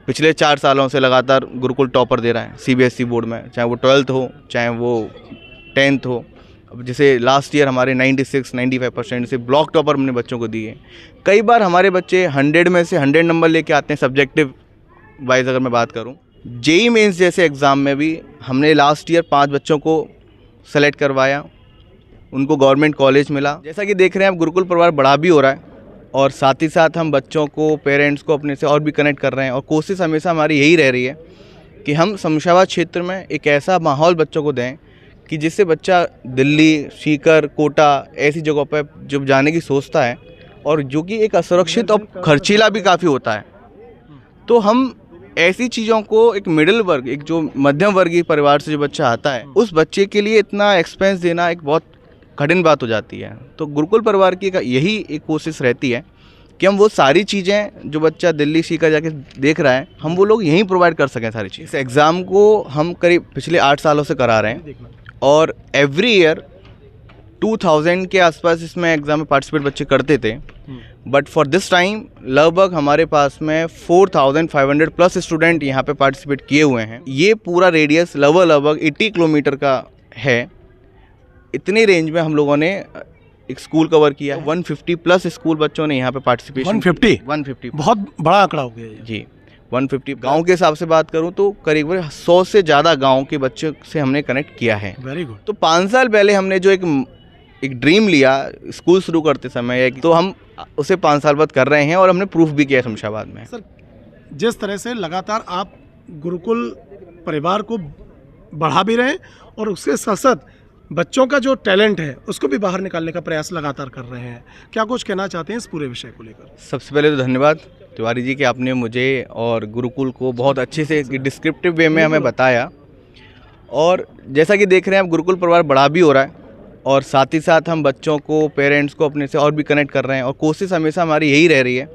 पिछले 4 सालों से लगातार गुरुकुल टॉपर दे रहा है सीबीएसई बोर्ड में, चाहे वो 12th हो चाहे वो 10th हो। अब जैसे लास्ट ईयर हमारे 96-95% से ब्लॉक टॉपर हमने बच्चों को दिए। कई बार हमारे बच्चे 100 में से 100 नंबर लेके आते हैं सब्जेक्टिव वाइज। अगर मैं बात करूं जेईई मेंस जैसे एग्ज़ाम में भी हमने लास्ट ईयर 5 बच्चों को सेलेक्ट करवाया, उनको गवर्नमेंट कॉलेज मिला। जैसा कि देख रहे हैं अब गुरुकुल परिवार बड़ा भी हो रहा है और साथ ही साथ हम बच्चों को, पेरेंट्स को अपने से और भी कनेक्ट कर रहे हैं। और कोशिश हमेशा हमारी यही रह रही है कि हम शमशाबाद क्षेत्र में एक ऐसा माहौल बच्चों को दें कि जिससे बच्चा दिल्ली, सीकर, कोटा ऐसी जगहों पर जब जाने की सोचता है और जो कि एक असुरक्षित और खर्चीला भी काफ़ी होता है, तो हम ऐसी चीज़ों को एक मिडिल वर्ग, एक जो मध्यम वर्गीय परिवार से जो बच्चा आता है, उस बच्चे के लिए इतना एक्सपेंस देना एक बहुत कठिन बात हो जाती है। तो गुरुकुल परिवार की यही एक कोशिश रहती है कि हम वो सारी चीज़ें जो बच्चा दिल्ली सीकर जाके देख रहा है, हम वो लोग यहीं प्रोवाइड कर सकें सारी चीज़। इस एग्ज़ाम को हम करीब पिछले 8 सालों से करा रहे हैं और एवरी ईयर 2000 के आसपास इसमें एग्ज़ाम में पार्टिसिपेट बच्चे करते थे। बट फॉर दिस टाइम लगभग हमारे पास में 4500 प्लस स्टूडेंट यहाँ पे पार्टिसिपेट किए हुए हैं। ये पूरा रेडियस लगभग 80 किलोमीटर का है। इतनी रेंज में हम लोगों ने एक स्कूल कवर किया। 150 प्लस स्कूल बच्चों ने यहाँ पे पार्टिसिपेशन। 150 बहुत बड़ा आंकड़ा हो गया जी। 150 गांव के हिसाब से बात करूं तो करीब 100 से ज़्यादा गांव के बच्चों से हमने कनेक्ट किया है। Very good. तो 5 साल पहले हमने जो एक ड्रीम लिया स्कूल शुरू करते समय, तो हम उसे 5 साल बाद कर रहे हैं और हमने प्रूफ भी किया शमशाबाद में। सर, जिस तरह से लगातार आप गुरुकुल परिवार को बढ़ा भी रहे हैं और उसके साथ साथ बच्चों का जो टैलेंट है उसको भी बाहर निकालने का प्रयास लगातार कर रहे हैं, क्या कुछ कहना चाहते हैं इस पूरे विषय को लेकर? सबसे पहले तो धन्यवाद तिवारी जी कि आपने मुझे और गुरुकुल को बहुत अच्छे से डिस्क्रिप्टिव वे में हमें बताया। और जैसा कि देख रहे हैं अब गुरुकुल परिवार बड़ा भी हो रहा है और साथ ही साथ हम बच्चों को, पेरेंट्स को अपने से और भी कनेक्ट कर रहे हैं। और कोशिश हमेशा हमारी यही रह रही है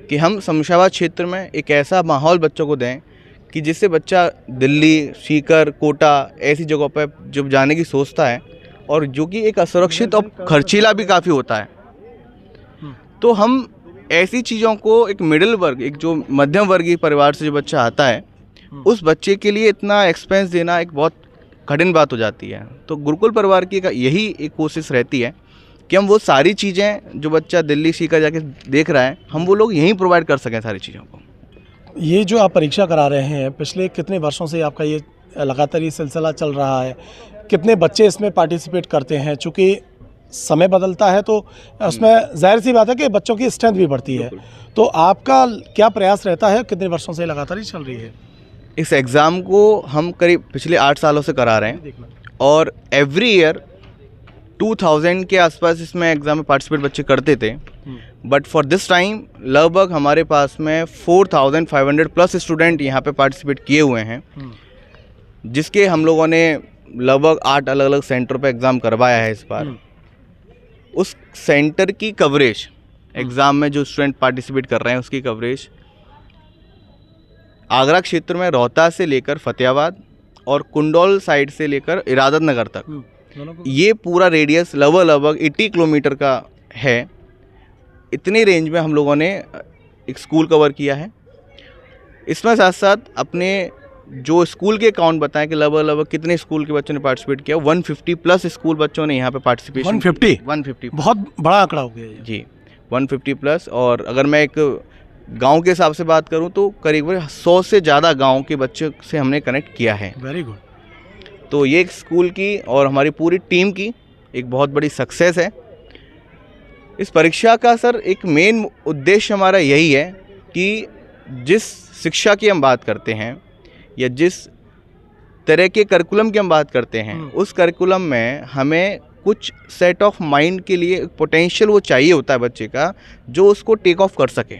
कि हम शमशाबाद क्षेत्र में एक ऐसा माहौल बच्चों को दें कि जिससे बच्चा दिल्ली, सीकर, कोटा ऐसी जगहों पर जब जाने की सोचता है और जो कि एक असुरक्षित और खर्चीला भी काफ़ी होता है, तो हम ऐसी चीज़ों को एक मिडिल वर्ग, एक जो मध्यम वर्गीय परिवार से जो बच्चा आता है, उस बच्चे के लिए इतना एक्सपेंस देना एक बहुत कठिन बात हो जाती है। तो गुरुकुल परिवार की यही एक कोशिश रहती है कि हम वो सारी चीज़ें जो बच्चा दिल्ली, सीकर जाके देख रहा है, हम वो लोग यहीं प्रोवाइड कर सकें सारी चीज़ों को। ये जो आप परीक्षा करा रहे हैं, पिछले कितने वर्षों से आपका ये लगातार ये सिलसिला चल रहा है? कितने बच्चे इसमें पार्टिसिपेट करते हैं? चूँकि समय बदलता है तो उसमें जाहिर सी बात है कि बच्चों की स्ट्रेंथ भी बढ़ती है, तो आपका क्या प्रयास रहता है? कितने वर्षों से लगातार ही चल रही है इस एग्ज़ाम को? हम करीब पिछले 8 सालों से करा रहे हैं और एवरी ईयर 2000 के आसपास इसमें एग्ज़ाम में पार्टिसिपेट बच्चे करते थे। बट फॉर दिस टाइम लगभग हमारे पास में 4500 प्लस स्टूडेंट यहाँ पे पार्टिसिपेट किए हुए हैं, जिसके हम लोगों ने लगभग 8 अलग अलग सेंटरों पे एग्ज़ाम करवाया है इस बार। उस सेंटर की कवरेज, एग्ज़ाम में जो स्टूडेंट पार्टिसिपेट कर रहे हैं उसकी कवरेज आगरा क्षेत्र में रोहतास से लेकर फतेहाबाद और कुंडोल साइड से लेकर इरादत नगर तक, ये पूरा रेडियस लगभग 80 किलोमीटर का है। इतनी रेंज में हम लोगों ने एक स्कूल कवर किया है। इसमें साथ साथ अपने जो स्कूल के अकाउंट बताएं कि लगभग कितने स्कूल के बच्चों ने पार्टिसिपेट किया। 150 प्लस स्कूल बच्चों ने यहाँ पे पार्टिसिपेशन। 150 बहुत बड़ा आंकड़ा हो गया जी। 150 प्लस। और अगर मैं एक गांव के हिसाब से बात करूं तो करीब 100 से ज़्यादा गांव के बच्चों से हमने कनेक्ट किया है। Very good. तो ये एक स्कूल की और हमारी पूरी टीम की एक बहुत बड़ी सक्सेस है। इस परीक्षा का सर एक मेन उद्देश्य हमारा यही है कि जिस शिक्षा की हम बात करते हैं या जिस तरह के करिकुलम की हम बात करते हैं, उस करिकुलम में हमें कुछ सेट ऑफ माइंड के लिए पोटेंशियल वो चाहिए होता है बच्चे का, जो उसको टेक ऑफ कर सके।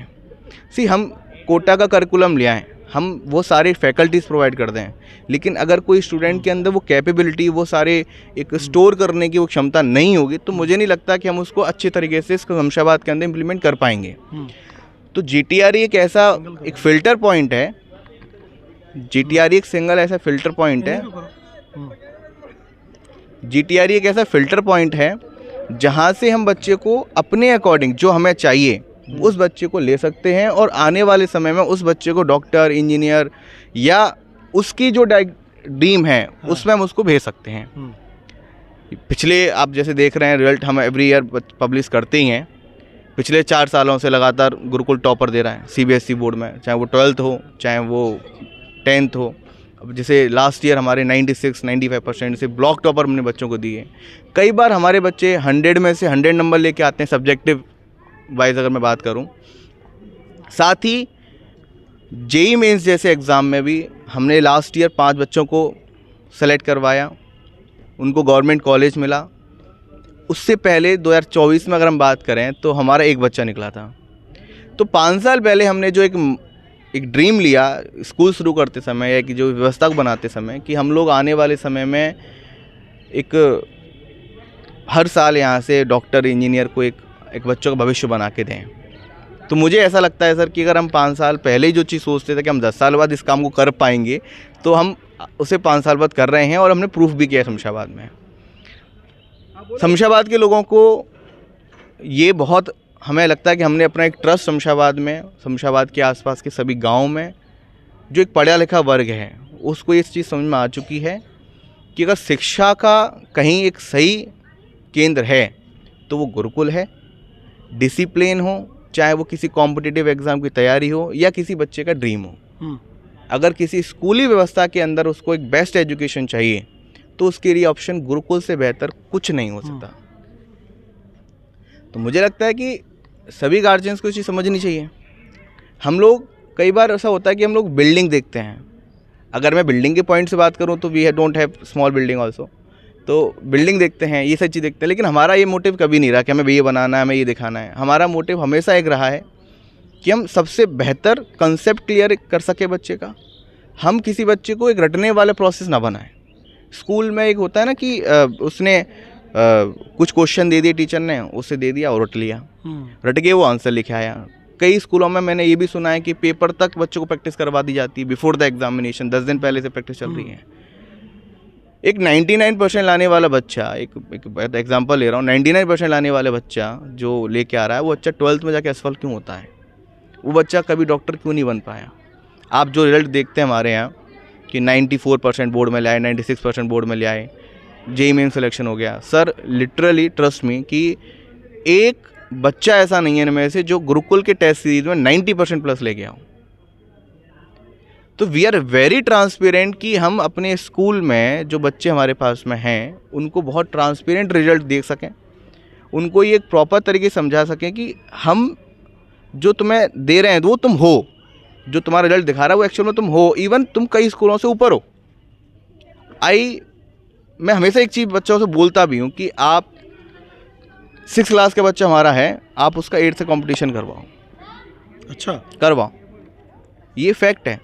हम कोटा का करिकुलम ले आएँ, हम वो सारे फैकल्टीज़ प्रोवाइड कर दें, लेकिन अगर कोई स्टूडेंट के अंदर वो कैपेबिलिटी, वो सारे एक स्टोर करने की वो क्षमता नहीं होगी, तो मुझे नहीं लगता कि हम उसको अच्छे तरीके से इसको शमशाबाद के अंदर इम्प्लीमेंट कर पाएंगे। तो जीटीआरई एक ऐसा एक फ़िल्टर पॉइंट है, जीटीआरई एक सिंगल ऐसा फ़िल्टर पॉइंट है, जीटीआरई एक ऐसा फ़िल्टर पॉइंट है जहाँ से हम बच्चे को अपने अकॉर्डिंग जो हमें चाहिए उस बच्चे को ले सकते हैं और आने वाले समय में उस बच्चे को डॉक्टर, इंजीनियर या उसकी जो ड्रीम है उसमें हम उसको भेज सकते हैं। पिछले आप जैसे देख रहे हैं रिजल्ट हम एवरी ईयर पब्लिश करते ही हैं। पिछले 4 सालों से लगातार गुरुकुल टॉपर दे रहा है सीबीएसई बोर्ड में, चाहे वो 12th हो चाहे वो 10th हो। अब जैसे लास्ट ईयर हमारे 96-95% से ब्लॉक टॉपर हमने बच्चों को दिए। कई बार हमारे बच्चे 100 में से 100 नंबर लेके आते हैं सब्जेक्टिव वाइज अगर मैं बात करूं। साथ ही जेईई मेंस जैसे एग्ज़ाम में भी हमने लास्ट ईयर 5 बच्चों को सेलेक्ट करवाया, उनको गवर्नमेंट कॉलेज मिला। उससे पहले 2024 में अगर हम बात करें तो हमारा एक बच्चा निकला था। तो 5 साल पहले हमने जो एक ड्रीम लिया स्कूल शुरू करते समय या कि जो व्यवस्था को बनाते समय कि हम लोग आने वाले समय में एक हर साल यहाँ से डॉक्टर, इंजीनियर को एक बच्चों का भविष्य बना के दें। तो मुझे ऐसा लगता है सर कि अगर हम 5 साल पहले ही जो चीज़ सोचते थे कि हम 10 साल बाद इस काम को कर पाएंगे, तो हम उसे 5 साल बाद कर रहे हैं और हमने प्रूफ भी किया शमशाबाद में। शमशाबाद के लोगों को ये बहुत हमें लगता है कि हमने अपना एक ट्रस्ट शमशाबाद के आसपास के सभी गाँव में जो एक पढ़ा लिखा वर्ग है उसको ये चीज़ समझ में आ चुकी है कि अगर शिक्षा का कहीं एक सही केंद्र है तो वो गुरुकुल है। डिसिप्लिन हो, चाहे वो किसी कॉम्पिटिटिव एग्ज़ाम की तैयारी हो या किसी बच्चे का ड्रीम हो। अगर किसी स्कूली व्यवस्था के अंदर उसको एक बेस्ट एजुकेशन चाहिए तो उसके लिए ऑप्शन गुरुकुल से बेहतर कुछ नहीं हो सकता। तो मुझे लगता है कि सभी गार्जियंस को ये चीज़ समझनी चाहिए। हम लोग कई बार ऐसा होता है कि हम लोग बिल्डिंग देखते हैं। अगर मैं बिल्डिंग के पॉइंट से बात करूं तो we don't have small building also. तो बिल्डिंग देखते हैं, ये सब चीज़ देखते हैं, लेकिन हमारा ये मोटिव कभी नहीं रहा कि हमें ये बनाना है, हमें ये दिखाना है। हमारा मोटिव हमेशा एक रहा है कि हम सबसे बेहतर कंसेप्ट क्लियर कर सके बच्चे का। हम किसी बच्चे को एक रटने वाला प्रोसेस ना बनाएं। स्कूल में एक होता है ना कि उसने कुछ क्वेश्चन दे दिए टीचर ने, उसे दे दिया और रट लिया, रट के वो आंसर लिखे आया। कई स्कूलों में मैंने ये भी सुना है कि पेपर तक बच्चों को प्रैक्टिस करवा दी जाती है बिफोर द एग्जामिनेशन, 10 दिन पहले से प्रैक्टिस चल रही है। एक 99% लाने वाला बच्चा, एक एग्जांपल ले रहा हूँ, 99% लाने वाला बच्चा जो लेके आ रहा है वो बच्चा 12th में जाके असफल क्यों होता है? वो बच्चा कभी डॉक्टर क्यों नहीं बन पाया? आप जो रिजल्ट देखते हैं हमारे यहाँ कि 94% बोर्ड में ले आए, 96% बोर्ड में ले आए, जेईई मेन सिलेक्शन हो गया। सर लिटरली ट्रस्ट मी कि एक बच्चा ऐसा नहीं है इनमें से जो गुरुकुल के टेस्ट सीरीज में 90% प्लस ले गया हो। तो वी आर वेरी ट्रांसपेरेंट कि हम अपने स्कूल में जो बच्चे हमारे पास में हैं उनको बहुत ट्रांसपेरेंट रिजल्ट देख सकें, उनको ये एक प्रॉपर तरीके से समझा सकें कि हम जो तुम्हें दे रहे हैं वो तुम हो, जो तुम्हारा रिजल्ट दिखा रहा है वो एक्चुअल में तुम हो। इवन तुम कई स्कूलों से ऊपर हो। मैं हमेशा एक चीज़ बच्चों से बोलता भी हूँ कि आप 6 क्लास का बच्चा हमारा है, आप उसका 8th से कंपटीशन करवाओ। अच्छा, करवाओ, ये फैक्ट है।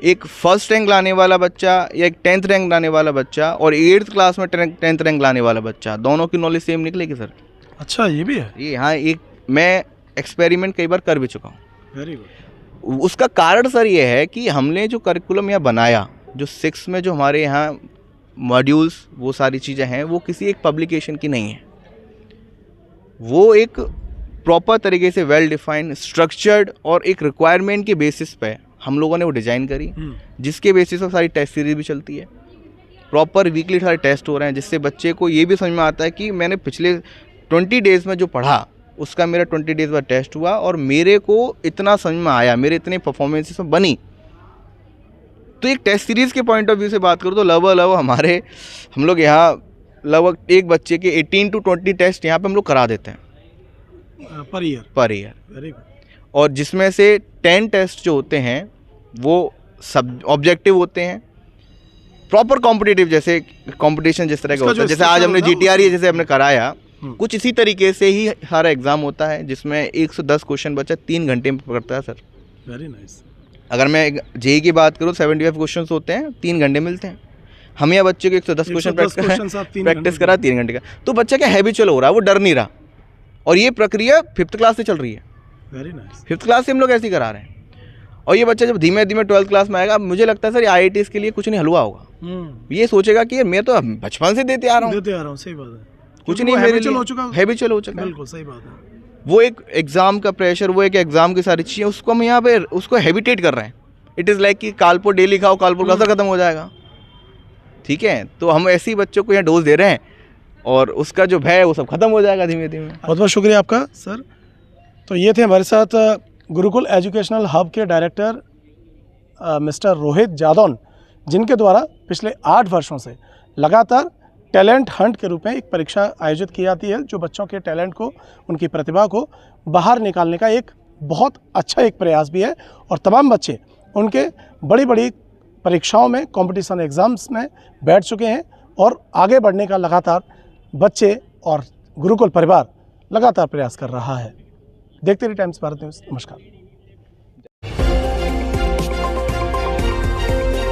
एक फर्स्ट रैंक लाने वाला बच्चा या एक 10th रैंक लाने वाला बच्चा और 8th क्लास में 10th रैंक लाने वाला बच्चा, दोनों की नॉलेज सेम निकलेगी सर। अच्छा, ये भी है। ये हाँ, एक मैं एक्सपेरिमेंट कई बार कर भी चुका हूँ। Very good. उसका कारण सर ये है कि हमने जो करिकुलम यहाँ बनाया, जो 6 में जो हमारे यहाँ मॉड्यूल्स वो सारी चीज़ें हैं, वो किसी एक पब्लिकेशन की नहीं है। वो एक प्रॉपर तरीके से वेल डिफाइंड, स्ट्रक्चर्ड और एक रिक्वायरमेंट के बेसिस पे हम लोगों ने वो डिज़ाइन करी, जिसके बेसिस पर सारी टेस्ट सीरीज भी चलती है। प्रॉपर वीकली सारे टेस्ट हो रहे हैं, जिससे बच्चे को ये भी समझ में आता है कि मैंने पिछले 20 डेज़ में जो पढ़ा उसका मेरा 20 डेज़ बाद टेस्ट हुआ और मेरे को इतना समझ में आया, मेरे इतने परफॉर्मेंसेस में बनी। तो एक टेस्ट सीरीज़ के पॉइंट ऑफ व्यू से बात करूँ तो लगभग हम लोग यहाँ लगभग एक बच्चे के 18 to 20 टेस्ट यहाँ पे हम लोग करा देते हैं पर ईयर। Very good. और जिसमें से 10 टेस्ट जो होते हैं वो सब ऑब्जेक्टिव होते हैं, प्रॉपर कॉम्पिटिटिव, जैसे कंपटीशन जिस तरह का होता है, जैसे आज हमने GTRE जैसे हमने कराया, कुछ इसी तरीके से ही सारा एग्जाम होता है, जिसमें 110 क्वेश्चन बच्चा 3 घंटे में पकड़ता है सर। Very nice. अगर मैं जेईई की बात करूँ 75 क्वेश्चन होते हैं, 3 घंटे मिलते हैं। हम यहाँ बच्चे को 110 क्वेश्चन प्रैक्टिस करा 3 घंटे का, तो बच्चा क्या हैबिचुअल हो रहा है, वो डर नहीं रहा। और ये प्रक्रिया 5th क्लास से चल रही है। Very nice. 5th क्लास से हम लोग ऐसे ही करा रहे हैं। और ये बच्चा जब धीमे धीमे 12th क्लास में आएगा, मुझे लगता है सर IITs के लिए कुछ नहीं हलवा होगा। ये सोचेगा कि मैं तो बचपन से देते आ रहा हूँ। सही बात है। कुछ नहीं, हैबिचुअल हो चुका है। बिल्कुल सही बात है। वो एक एग्ज़ाम का प्रेशर, वो एक एग्ज़ाम की सारी चीज़ें, उसको हम यहाँ पे उसको हैबिटेट कर रहे हैं। इट इज़ लाइक कि कालपुर डेली खाओ, कालपुर का असर खत्म हो जाएगा। ठीक है, तो हम ऐसे ही बच्चों को यहाँ डोज दे रहे हैं और उसका जो भय है वो सब खत्म हो जाएगा धीमे धीमे। बहुत बहुत शुक्रिया आपका सर। तो ये थे हमारे साथ गुरुकुल एजुकेशनल हब के डायरेक्टर मिस्टर रोहित जादौन, जिनके द्वारा पिछले 8 वर्षों से लगातार टैलेंट हंट के रूप में एक परीक्षा आयोजित की जाती है, जो बच्चों के टैलेंट को, उनकी प्रतिभा को बाहर निकालने का एक बहुत अच्छा एक प्रयास भी है। और तमाम बच्चे उनके बड़ी बड़ी परीक्षाओं में, कंपटीशन एग्ज़ाम्स में बैठ चुके हैं और आगे बढ़ने का लगातार बच्चे और गुरुकुल परिवार लगातार प्रयास कर रहा है। देखते रहिए टाइम्स भारत न्यूज़। नमस्कार।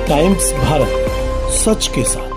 टाइम्स भारत, सच के साथ।